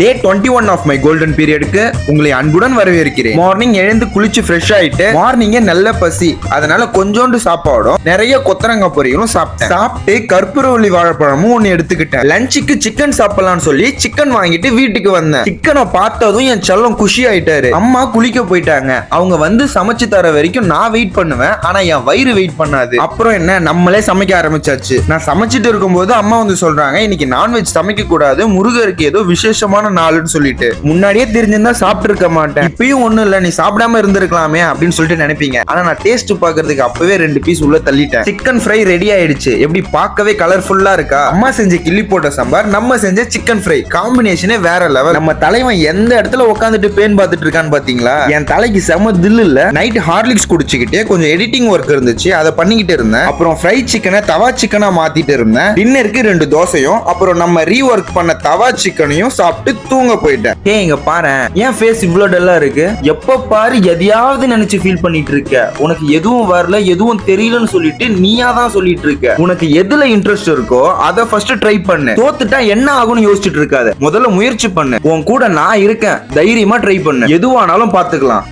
Day 21 of my golden பீரியடுக்கு உங்களை அன்புடன் வரவேற்கிறேன். மார்னிங் எழுந்து குளிச்சு ஃப்ரெஷ் ஆயிட்டு மார்னிங்கே நல்ல பசி, அதனால கொஞ்சோண்டு சாப்பாடும் நிறைய கொத்தரங்காய் பொரியலும் சாப்பிட்டு கற்பூரவள்ளி வாழைப்பழமும் ஒன்னு எடுத்துக்கிட்டேன். லஞ்சுக்கு சிக்கன் சாப்பிடலாம்னு சொல்லி சிக்கன் வாங்கிட்டு வீட்டுக்கு வந்தேன். சிக்கனை பார்த்ததும் என் செல்லம் குஷி ஆயிட்டாரு. அம்மா குளிக்க போயிட்டாங்க. அவங்க வந்து சமைச்சு தர வரைக்கும் நான் வெயிட் பண்ணுவேன், ஆனா என் வயிறு வெயிட் பண்ணாது. அப்புறம் என்ன, நம்மளே சமைக்க ஆரம்பிச்சாச்சு. நான் சமைச்சிட்டு இருக்கும்போது அம்மா வந்து சொல்றாங்க, இன்னைக்கு நான்வெஜ் சமைக்க கூடாது, முருகருக்கு ஏதோ விசேஷமான நாளுன்னு சொல்லிட்டு. முன்னாடியே தெரிஞ்சிருந்தா சாப்பிட்டு இருக்க மாட்டேன். இப்பயும் ஒண்ணும் இல்ல, நீ சாப்பிடாம இருந்திருக்கலாமே அப்படின்னு சொல்லிட்டு நினைப்பீங்க. ஆனா நான் டேஸ்ட் பாக்குறதுக்கு அப்பவே 2 பீஸ் உள்ள தள்ளிட்டேன். சிக்கன் ஃப்ரை ரெடி ஆயிடுச்சு. எப்படி பார்க்கவே கலர்ஃபுல்லா இருக்கா? அம்மா செஞ்ச கிள்ளி போட்ட சாம்பார், நம்ம செஞ்ச சிக்கன் ஃப்ரை, காம்பினேஷனே வேற லெவல். நம்ம தலைவன் எந்த இடத்துல உட்காந்துட்டு பேன் பார்த்துட்டு இருக்கான்னு பாத்தீங்களா? என் தலைக்கு செம தில்லு இல்ல. நைட் ஹார்லிக்ஸ் குடிச்சுக்கிட்டே கொஞ்சம் எடிட்டிங் ஒர்க் இருந்துச்சு, அதை பண்ணிக்கிட்டு இருந்தேன். அப்புறம் ஃப்ரை சிக்கனை தவா சிக்கனா மாத்திட்டு இருந்தேன். டின்னருக்கு 2 தோசையும் அப்புறம் நம்ம ரீஒர்க் பண்ண தவா சிக்கனையும் சாப்பிட்டு தூங்க போயிட்டேன். இங்க பாரு, என் ஃபேஸ் இவ்வளவு டல்லா இருக்கு. எப்ப பாரு எதையாவது நினைச்சு ஃபீல் பண்ணிட்டு இருக்க. உனக்கு எதுவும் வரல, எதுவும் தெரியலன்னு சொல்லிட்டு நீயா தான் சொல்லிட்டு இருக்க. உனக்கு எதுல இன்ட்ரெஸ்ட் இருக்கோ அதை ஃபர்ஸ்ட் ட்ரை பண்ணு. தோத்துட்டா என்ன ஆகும்னு யோசிச்சுட்டு இருக்காத. முதல்ல முயற்சி பண்ணு. உன் கூட நான் இருக்கேன், தைரியமா ட்ரை பண்ணு. எதுவானாலும் பாத்துக்கலாம்.